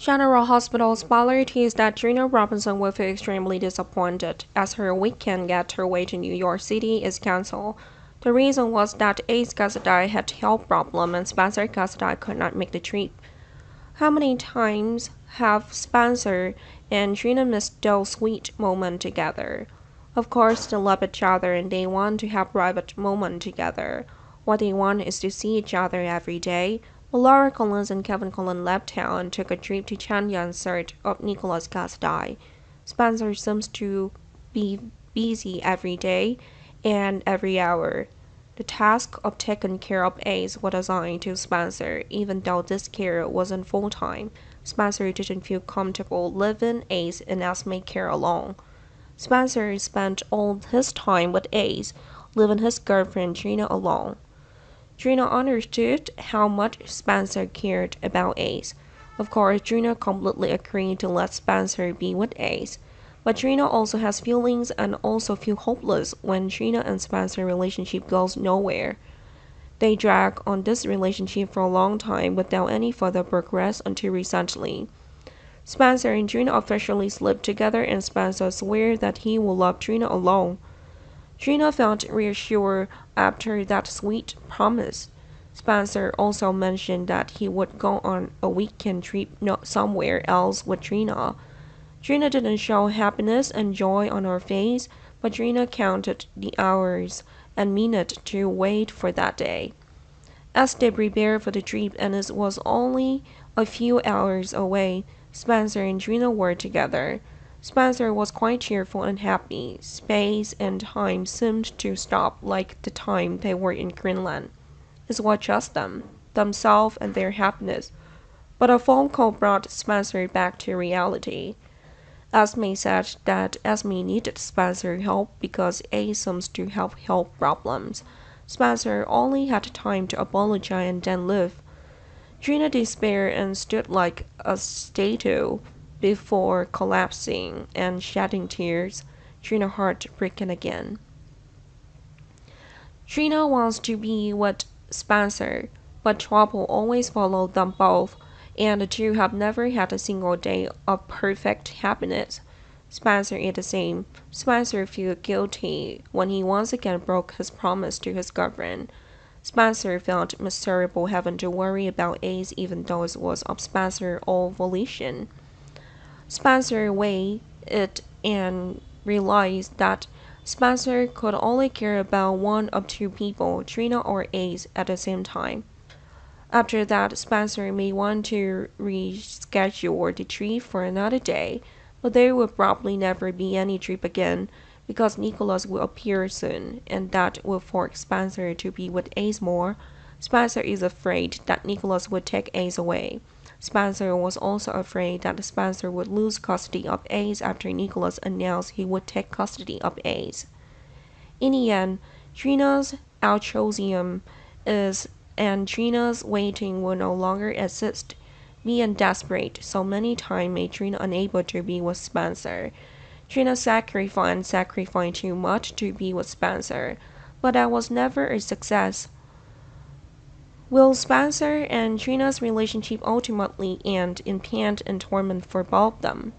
General Hospital spoiler teased that Trina Robinson will feel extremely disappointed as her weekend getaway to New York City is cancelled. The reason was that Ace Cassidy had health problem and Spencer Cassidy could not make the trip. How many times have Spencer and Trina missed those sweet moments together? Of course, they love each other and they want to have private moments together. What they want is to see each other every day. But Laura Collins and Kevin Collins left town and took a trip to China in search of Nicholas Cassidy. Spencer seems to be busy every day and every hour. The task of taking care of Ace was assigned to Spencer, even though this care wasn't full-time. Spencer didn't feel comfortable leaving Ace in Esme's care alone. Spencer spent all his time with Ace, leaving his girlfriend Trina alone. Trina understood how much Spencer cared about Ace. Of course, Trina completely agreed to let Spencer be with Ace. But Trina also has feelings and also feel hopeless when Trina and Spencer relationship goes nowhere. They drag on this relationship for a long time without any further progress until recently. Spencer and Trina officially slept together and Spencer swears that he will love Trina alone. Trina felt reassured after that sweet promise. Spencer also mentioned that he would go on a weekend trip somewhere else with Trina. Trina didn't show happiness and joy on her face, but Trina counted the hours and minutes to wait for that day. As they prepared for the trip and it was only a few hours away, Spencer and Trina were together. Spencer was quite cheerful and happy. Space and time seemed to stop like the time they were in Greenland. It was just them, themselves and their happiness. But a phone call brought Spencer back to reality. Esme said that Esme needed Spencer's help because Ace seems to have health problems. Spencer only had time to apologize and then leave. Trina despaired and stood like a statue before collapsing and shedding tears. Trina's heart breaking again. Trina wants to be with Spencer, but trouble always follows them both, and the two have never had a single day of perfect happiness. Spencer is the same. Spencer feels guilty when he once again broke his promise to his girlfriend. Spencer felt miserable having to worry about Ace even though it was of Spencer's own volition. Spencer weighed it and realized that Spencer could only care about one of two people, Trina or Ace, at the same time. After that, Spencer may want to reschedule the trip for another day, but there will probably never be any trip again because Nicholas will appear soon, and that will force Spencer to be with Ace more. Spencer is afraid that Nicholas would take Ace away. Spencer was also afraid that Spencer would lose custody of Ace after Nicholas announced he would take custody of Ace. In the end, Trina's altruism is and Trina's waiting will no longer exist. Being desperate so many times made Trina unable to be with Spencer. Trina sacrificed too much to be with Spencer, but that was never a success. Will Spencer and Trina's relationship ultimately end in pain and torment for both of them?